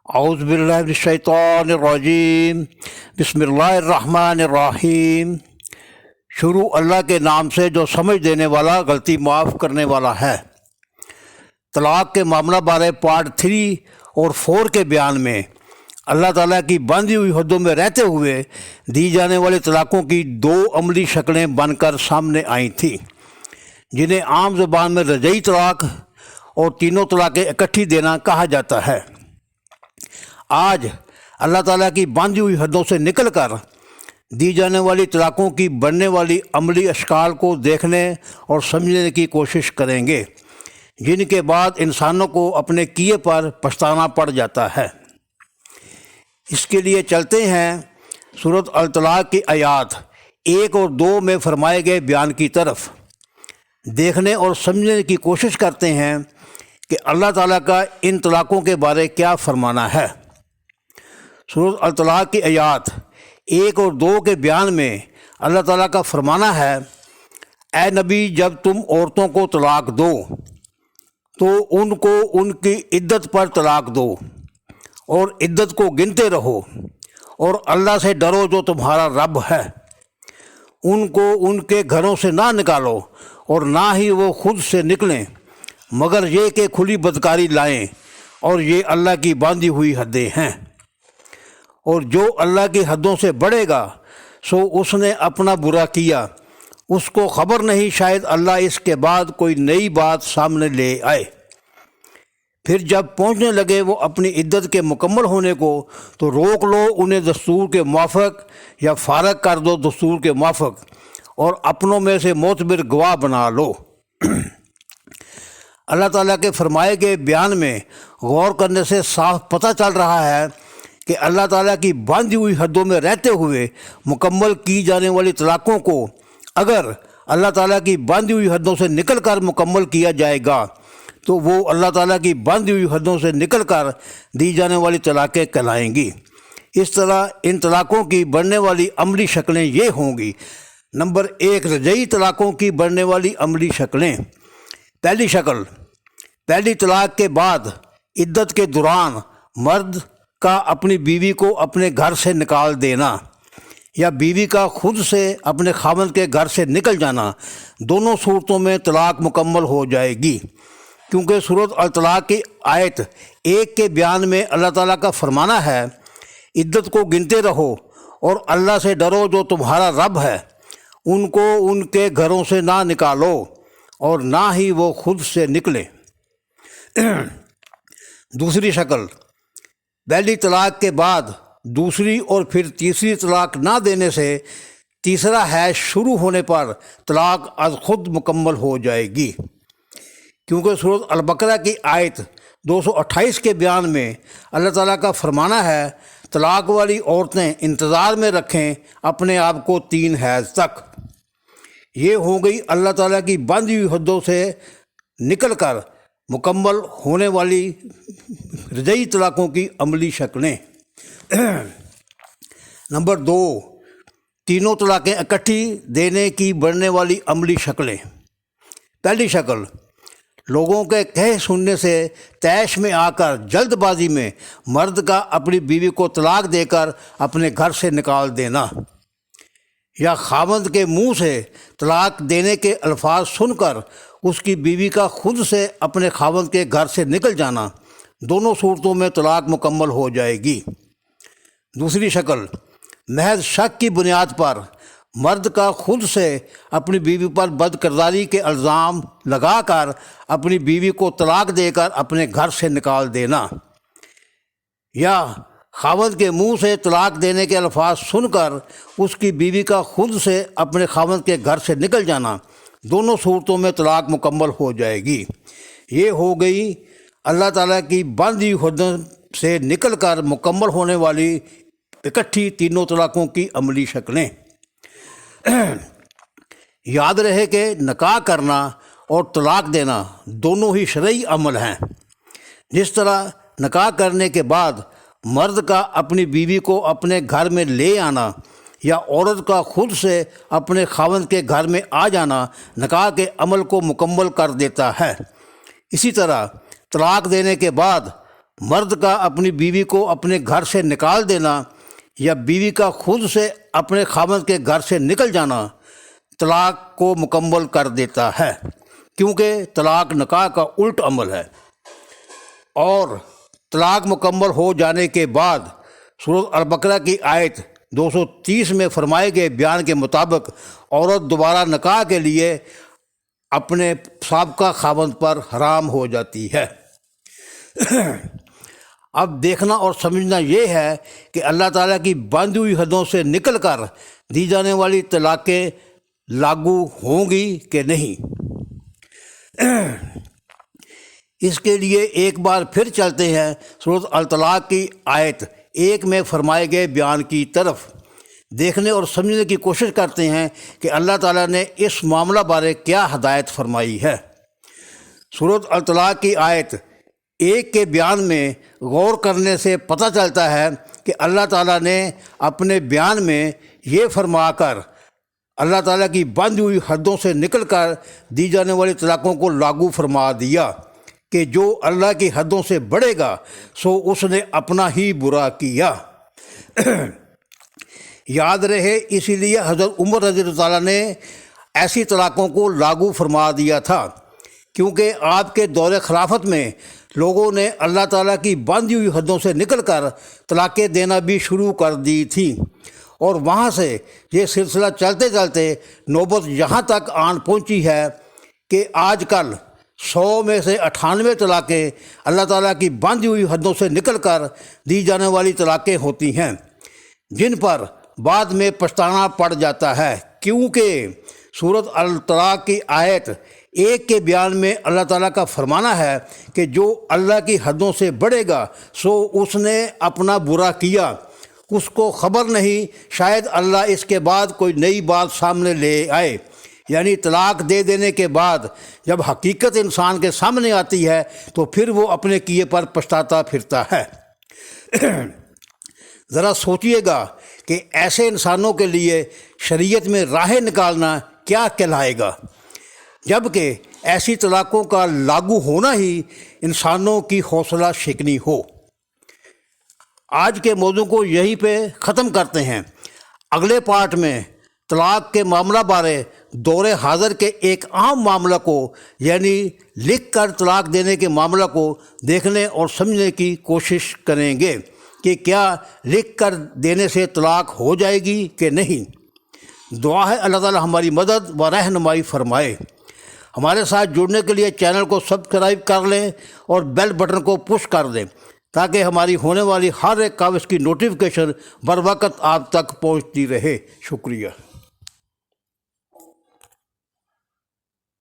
اعوذ باللہ من الشیطان الرجیم بسم اللہ الرحمن الرحیم۔ شروع اللہ کے نام سے جو سمجھ دینے والا، غلطی معاف کرنے والا ہے۔ طلاق کے معاملہ بارے پارٹ 3 اور 4 کے بیان میں اللہ تعالیٰ کی باندھی ہوئی حدوں میں رہتے ہوئے دی جانے والی طلاقوں کی 2 عملی شکلیں بن کر سامنے آئی تھیں، جنہیں عام زبان میں رجعی طلاق اور تینوں طلاقیں اکٹھی دینا کہا جاتا ہے۔ آج اللہ تعالیٰ کی باندھی ہوئی حدوں سے نکل کر دی جانے والی طلاقوں کی بڑھنے والی عملی اشکال کو دیکھنے اور سمجھنے کی کوشش کریں گے، جن کے بعد انسانوں کو اپنے کیے پر پچھتانا پڑ جاتا ہے۔ اس کے لیے چلتے ہیں سورۃ الطلاق کی آیات 1 اور 2 میں فرمائے گئے بیان کی طرف، دیکھنے اور سمجھنے کی کوشش کرتے ہیں کہ اللہ تعالیٰ کا ان طلاقوں کے بارے کیا فرمانا ہے۔ سورۃ الطلاق کی آیات 1 اور 2 کے بیان میں اللہ تعالیٰ کا فرمانا ہے، اے نبی، جب تم عورتوں کو طلاق دو تو ان کو ان کی عدت پر طلاق دو اور عدت کو گنتے رہو، اور اللہ سے ڈرو جو تمہارا رب ہے۔ ان کو ان کے گھروں سے نہ نکالو اور نہ ہی وہ خود سے نکلیں، مگر یہ کہ کھلی بدکاری لائیں، اور یہ اللہ کی باندھی ہوئی حدیں ہیں۔ اور جو اللہ کی حدوں سے بڑھے گا سو اس نے اپنا برا کیا، اس کو خبر نہیں شاید اللہ اس کے بعد کوئی نئی بات سامنے لے آئے۔ پھر جب پہنچنے لگے وہ اپنی عدت کے مکمل ہونے کو تو روک لو انہیں دستور کے موافق، یا فارغ کر دو دستور کے موافق، اور اپنوں میں سے معتبر گواہ بنا لو۔ اللہ تعالیٰ کے فرمائے گئے بیان میں غور کرنے سے صاف پتہ چل رہا ہے کہ اللہ تعالیٰ کی باندھی ہوئی حدوں میں رہتے ہوئے مکمل کی جانے والی طلاقوں کو اگر اللہ تعالیٰ کی باندھی ہوئی حدوں سے نکل کر مکمل کیا جائے گا تو وہ اللہ تعالیٰ کی باندھی ہوئی حدوں سے نکل کر دی جانے والی طلاقیں کہلائیں گی۔ اس طرح ان طلاقوں کی بڑھنے والی عملی شکلیں یہ ہوں گی۔ نمبر 1، رجعی طلاقوں کی بڑھنے والی عملی شکلیں۔ پہلی شکل، پہلی طلاق کے بعد عدت کے دوران مرد کا اپنی بیوی کو اپنے گھر سے نکال دینا، یا بیوی کا خود سے اپنے خاوند کے گھر سے نکل جانا، دونوں صورتوں میں طلاق مکمل ہو جائے گی، کیونکہ سورۃ الطلاق کی آیت 1 کے بیان میں اللہ تعالیٰ کا فرمانا ہے، عدت کو گنتے رہو اور اللہ سے ڈرو جو تمہارا رب ہے، ان کو ان کے گھروں سے نہ نکالو اور نہ ہی وہ خود سے نکلے۔ دوسری شکل، پہلی طلاق کے بعد دوسری اور پھر تیسری طلاق نہ دینے سے تیسرا حیض شروع ہونے پر طلاق از خود مکمل ہو جائے گی، کیونکہ سورۃ البقرہ کی آیت 228 کے بیان میں اللہ تعالیٰ کا فرمانا ہے، طلاق والی عورتیں انتظار میں رکھیں اپنے آپ کو 3 حیض تک۔ یہ ہو گئی اللہ تعالیٰ کی باندھی ہوئی حدوں سے نکل کر مکمل ہونے والی رجعی طلاقوں کی عملی شکلیں۔ نمبر 2، تینوں طلاقیں اکٹھی دینے کی بڑھنے والی عملی شکلیں۔ پہلی شکل، لوگوں کے کہہ سننے سے طیش میں آ کر جلد بازی میں مرد کا اپنی بیوی کو طلاق دے کر اپنے گھر سے نکال دینا، یا خاوند کے منہ سے طلاق دینے کے الفاظ سن کر اس کی بیوی کا خود سے اپنے خاوند کے گھر سے نکل جانا، دونوں صورتوں میں طلاق مکمل ہو جائے گی۔ دوسری شکل، محض شک کی بنیاد پر مرد کا خود سے اپنی بیوی پر بد کرداری کے الزام لگا کر اپنی بیوی کو طلاق دے کر اپنے گھر سے نکال دینا، یا خاوند کے منہ سے طلاق دینے کے الفاظ سن کر اس کی بیوی کا خود سے اپنے خاوند کے گھر سے نکل جانا، دونوں صورتوں میں طلاق مکمل ہو جائے گی۔ یہ ہو گئی اللہ تعالیٰ کی باندھی حدوں سے نکل کر مکمل ہونے والی اکٹھی تینوں طلاقوں کی عملی شکلیں۔ یاد رہے کہ نکاح کرنا اور طلاق دینا دونوں ہی شرعی عمل ہیں۔ جس طرح نکاح کرنے کے بعد مرد کا اپنی بیوی کو اپنے گھر میں لے آنا، یا عورت کا خود سے اپنے خاوند کے گھر میں آ جانا نکاح کے عمل کو مکمل کر دیتا ہے، اسی طرح طلاق دینے کے بعد مرد کا اپنی بیوی کو اپنے گھر سے نکال دینا یا بیوی کا خود سے اپنے خاوند کے گھر سے نکل جانا طلاق کو مکمل کر دیتا ہے، کیونکہ طلاق نکاح کا الٹ عمل ہے۔ اور طلاق مکمل ہو جانے کے بعد سورۃ البقرہ کی آیت 230 میں فرمائے گئے بیان کے مطابق عورت دوبارہ نکاح کے لیے اپنے سابقہ خاوند پر حرام ہو جاتی ہے۔ اب دیکھنا اور سمجھنا یہ ہے کہ اللہ تعالیٰ کی باندھی ہوئی حدوں سے نکل کر دی جانے والی طلاقیں لاگو ہوں گی کہ نہیں۔ اس کے لیے ایک بار پھر چلتے ہیں سورۃ الطلاق کی آیت 1 میں فرمائے گئے بیان کی طرف، دیکھنے اور سمجھنے کی کوشش کرتے ہیں کہ اللہ تعالیٰ نے اس معاملہ بارے کیا ہدایت فرمائی ہے۔ سورۃ الطلاق کی آیت 1 کے بیان میں غور کرنے سے پتہ چلتا ہے کہ اللہ تعالیٰ نے اپنے بیان میں یہ فرما کر اللہ تعالیٰ کی باندھی ہوئی حدوں سے نکل کر دی جانے والی طلاقوں کو لاگو فرما دیا کہ جو اللہ کی حدوں سے بڑھے گا سو اس نے اپنا ہی برا کیا۔ یاد رہے اسی لیے حضرت عمر رضی اللہ تعالیٰ نے ایسی طلاقوں کو لاگو فرما دیا تھا، کیونکہ آپ کے دور خلافت میں لوگوں نے اللہ تعالیٰ کی باندھی ہوئی حدوں سے نکل کر طلاقیں دینا بھی شروع کر دی تھیں، اور وہاں سے یہ سلسلہ چلتے چلتے نوبت یہاں تک آن پہنچی ہے کہ آج کل 100 میں سے 98 طلاقیں اللہ تعالیٰ کی باندھی ہوئی حدوں سے نکل کر دی جانے والی طلاقیں ہوتی ہیں، جن پر بعد میں پچھتانا پڑ جاتا ہے، کیونکہ سورۃ الطلاق کی آیت 1 کے بیان میں اللہ تعالیٰ کا فرمانا ہے کہ جو اللہ کی حدوں سے بڑھے گا سو اس نے اپنا برا کیا، اس کو خبر نہیں شاید اللہ اس کے بعد کوئی نئی بات سامنے لے آئے۔ یعنی طلاق دے دینے کے بعد جب حقیقت انسان کے سامنے آتی ہے تو پھر وہ اپنے کیے پر پچھتاتا پھرتا ہے۔ ذرا سوچئے گا کہ ایسے انسانوں کے لیے شریعت میں راہیں نکالنا کیا کہلائے گا، جبکہ ایسی طلاقوں کا لاگو ہونا ہی انسانوں کی حوصلہ شکنی ہو۔ آج کے موضوع کو یہیں پہ ختم کرتے ہیں۔ اگلے پارٹ میں طلاق کے معاملہ بارے دور حاضر کے ایک عام معاملہ کو یعنی لکھ کر طلاق دینے کے معاملہ کو دیکھنے اور سمجھنے کی کوشش کریں گے کہ کیا لکھ کر دینے سے طلاق ہو جائے گی کہ نہیں۔ دعا ہے اللہ تعالی ہماری مدد و رہنمائی فرمائے۔ ہمارے ساتھ جڑنے کے لیے چینل کو سبسکرائب کر لیں اور بیل بٹن کو پش کر دیں تاکہ ہماری ہونے والی ہر ایک کاوش کی نوٹیفیکیشن بر وقت آپ تک پہنچتی رہے۔ شکریہ۔